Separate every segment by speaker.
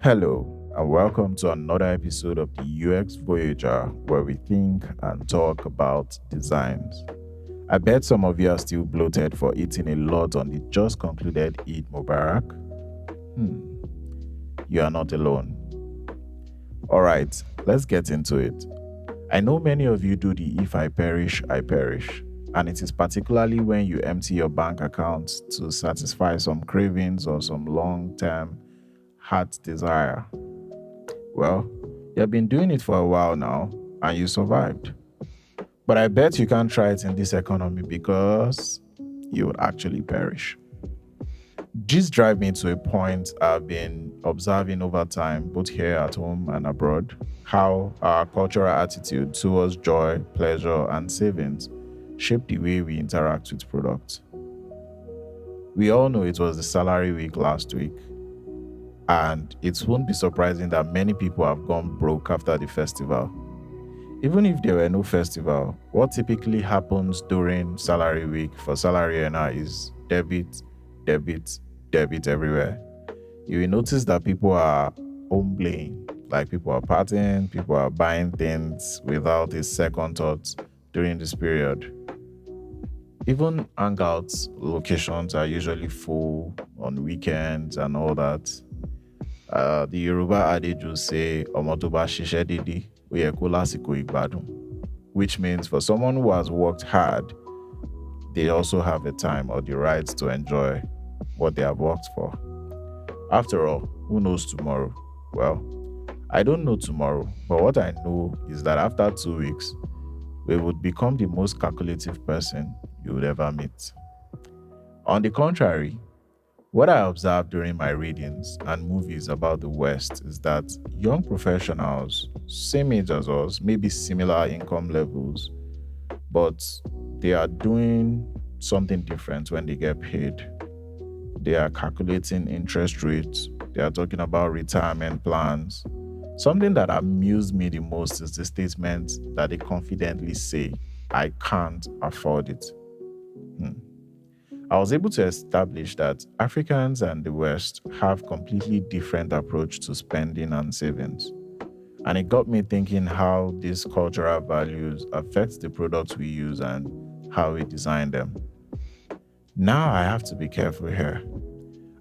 Speaker 1: Hello, and welcome to another episode of the UX Voyager, where we think and talk about designs. I bet some of you are still bloated for eating a lot on the just concluded Eid Mubarak. Hmm, you are not alone. Alright, let's get into it. I know many of you do the if I perish, I perish. And it is particularly when you empty your bank account to satisfy some cravings or some long term heart desire. Well, you have been doing it for a while now and you survived. But I bet you can't try it in this economy because you would actually perish. This drive me to a point I've been observing over time, both here at home and abroad, how our cultural attitude towards joy, pleasure, and savings shape the way we interact with products. We all know it was the salary week last week, and it won't be surprising that many people have gone broke after the festival. Even if there were no festival, what typically happens during salary week for salary earner is debit, debit, debit everywhere. You will notice that people are home playing, like people are partying, people are buying things without a second thought during this period. Even hangouts locations are usually full on weekends and all that. The Yoruba adage will say, "Ọmọ tó bá ṣiṣẹ́ dédé, ó yẹ kó lásìkò ìgbádùn," which means for someone who has worked hard, they also have the time or the right to enjoy what they have worked for. After all, who knows tomorrow? Well, I don't know tomorrow, but what I know is that after 2 weeks, we would become the most calculative person you would ever meet. On the contrary, what I observed during my readings and movies about the West is that young professionals, same age as us, maybe similar income levels, but they are doing something different when they get paid. They are calculating interest rates, they are talking about retirement plans. Something that amused me the most is the statement that they confidently say, "I can't afford it." Hmm. I was able to establish that Africans and the West have completely different approach to spending and savings. And it got me thinking how these cultural values affect the products we use and how we design them. Now I have to be careful here.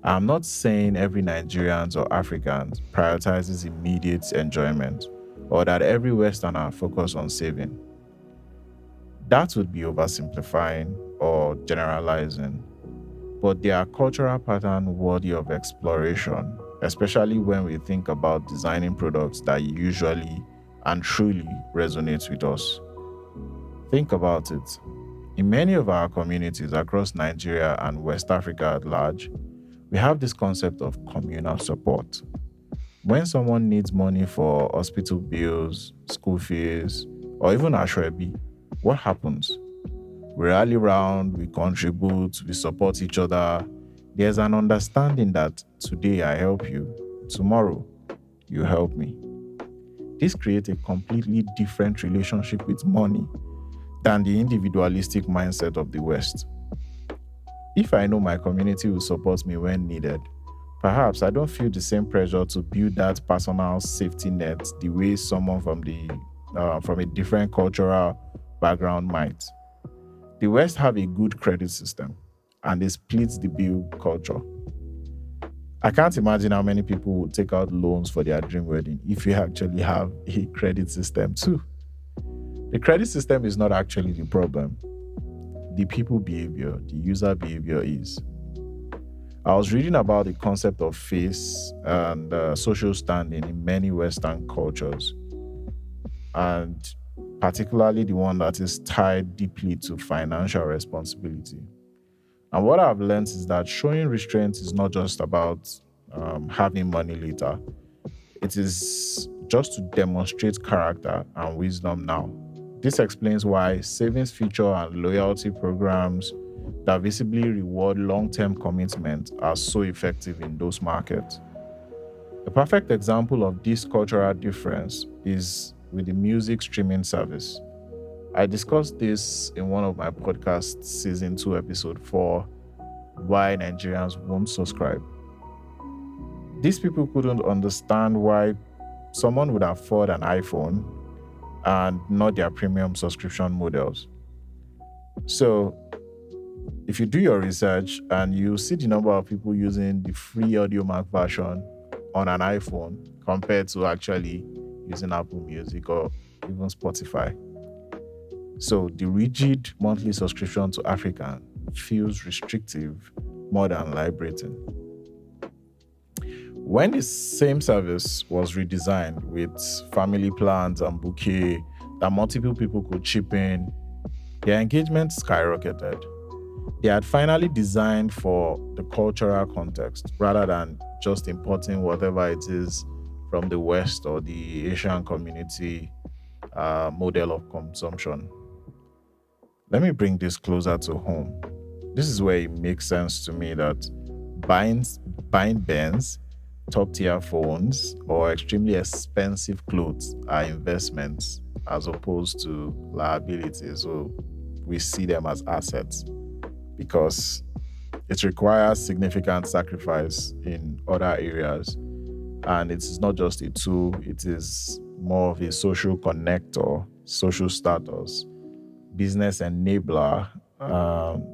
Speaker 1: I'm not saying every Nigerian or African prioritizes immediate enjoyment or that every Westerner focus on saving. That would be oversimplifying or generalizing, but they are cultural patterns worthy of exploration, especially when we think about designing products that usually and truly resonate with us. Think about it. In many of our communities across Nigeria and West Africa at large, we have this concept of communal support. When someone needs money for hospital bills, school fees, or even ashwebi, what happens? We rally round, we contribute, we support each other. There's an understanding that today I help you, tomorrow you help me. This creates a completely different relationship with money than the individualistic mindset of the West. If I know my community will support me when needed, perhaps I don't feel the same pressure to build that personal safety net the way someone from a different cultural background might. The West have a good credit system and they split the bill culture. I can't imagine how many people would take out loans for their dream wedding if we actually have a credit system too. The credit system is not actually the problem. The people behavior, the user behavior is. I was reading about the concept of face and social standing in many Western cultures, and particularly the one that is tied deeply to financial responsibility. And what I've learned is that showing restraint is not just about having money later, it is just to demonstrate character and wisdom now. This explains why savings feature and loyalty programs that visibly reward long term commitment are so effective in those markets. A perfect example of this cultural difference is with the music streaming service. I discussed this in one of my podcasts, season 2, episode 4, why Nigerians won't subscribe. These people couldn't understand why someone would afford an iPhone and not their premium subscription models. So, if you do your research and you see the number of people using the free audio Mac version on an iPhone compared to actually using Apple Music or even Spotify. So the rigid monthly subscription to African feels restrictive more than liberating. When the same service was redesigned with family plans and bouquet that multiple people could chip in, their engagement skyrocketed. They had finally designed for the cultural context rather than just importing whatever it is from the West or the Asian community model of consumption. Let me bring this closer to home. This is where it makes sense to me that buying, buying Benz, top tier phones, or extremely expensive clothes are investments as opposed to liabilities. So we see them as assets because it requires significant sacrifice in other areas. And it's not just a tool, it is more of a social connector, social status, business enabler,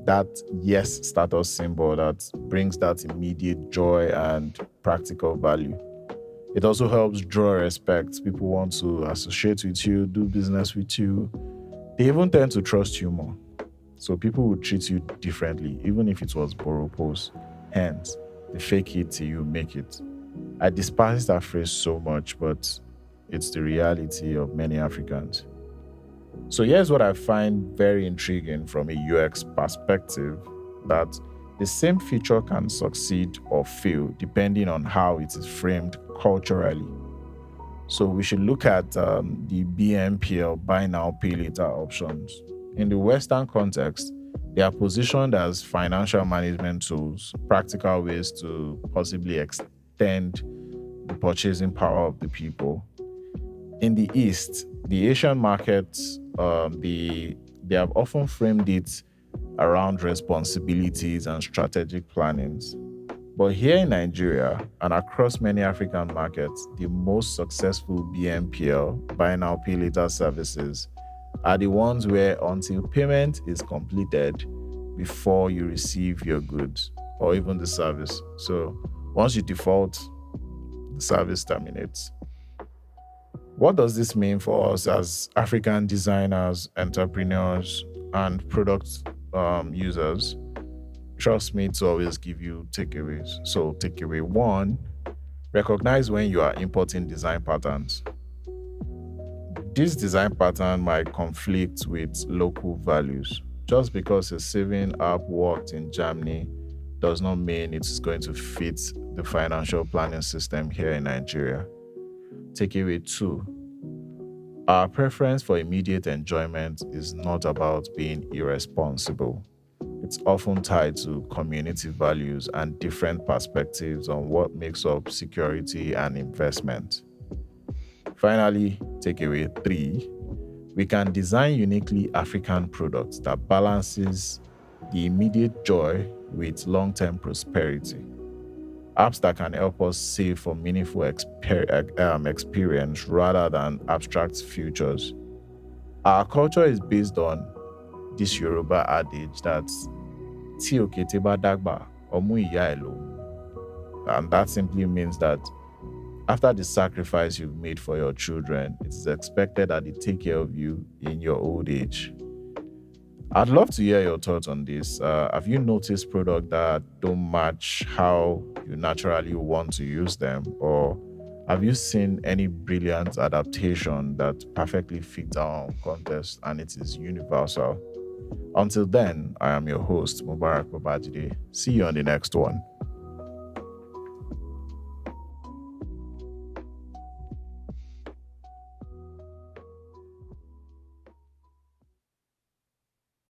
Speaker 1: that yes status symbol that brings that immediate joy and practical value. It also helps draw respect. People want to associate with you, do business with you. They even tend to trust you more. So people will treat you differently, even if it was borrow post. Hence, the fake it till you make it. I despise that phrase so much, but it's the reality of many Africans. So here's what I find very intriguing from a UX perspective, that the same feature can succeed or fail depending on how it is framed culturally. So we should look at the BNPL, buy now, pay later options. In the Western context, they are positioned as financial management tools, practical ways to possibly extend the purchasing power of the people. In the East, the Asian markets, they have often framed it around responsibilities and strategic plannings. But here in Nigeria and across many African markets, the most successful BNPL, buy now, pay later services, are the ones where until payment is completed before you receive your goods or even the service. So once you default, the service terminates. What does this mean for us as African designers, entrepreneurs, and product users? Trust me to always give you takeaways. So, takeaway one, recognize when you are importing design patterns. This design pattern might conflict with local values. Just because a saving app worked in Germany does not mean it's going to fit the financial planning system here in Nigeria. Takeaway two, our preference for immediate enjoyment is not about being irresponsible. It's often tied to community values and different perspectives on what makes up security and investment. Finally, takeaway three, we can design uniquely African products that balances the immediate joy with long-term prosperity. Apps that can help us save for meaningful experience rather than abstract futures. Our culture is based on this Yoruba adage that "Tí òkété bá dàgbà, ọmú ìyá ẹ̀ ló mú." And that simply means that after the sacrifice you've made for your children, it is expected that they take care of you in your old age. I'd love to hear your thoughts on this. Have you noticed products that don't match how you naturally want to use them? Or have you seen any brilliant adaptation that perfectly fits our own context and it is universal? Until then, I am your host, Mubarak Babajide. See you on the next one.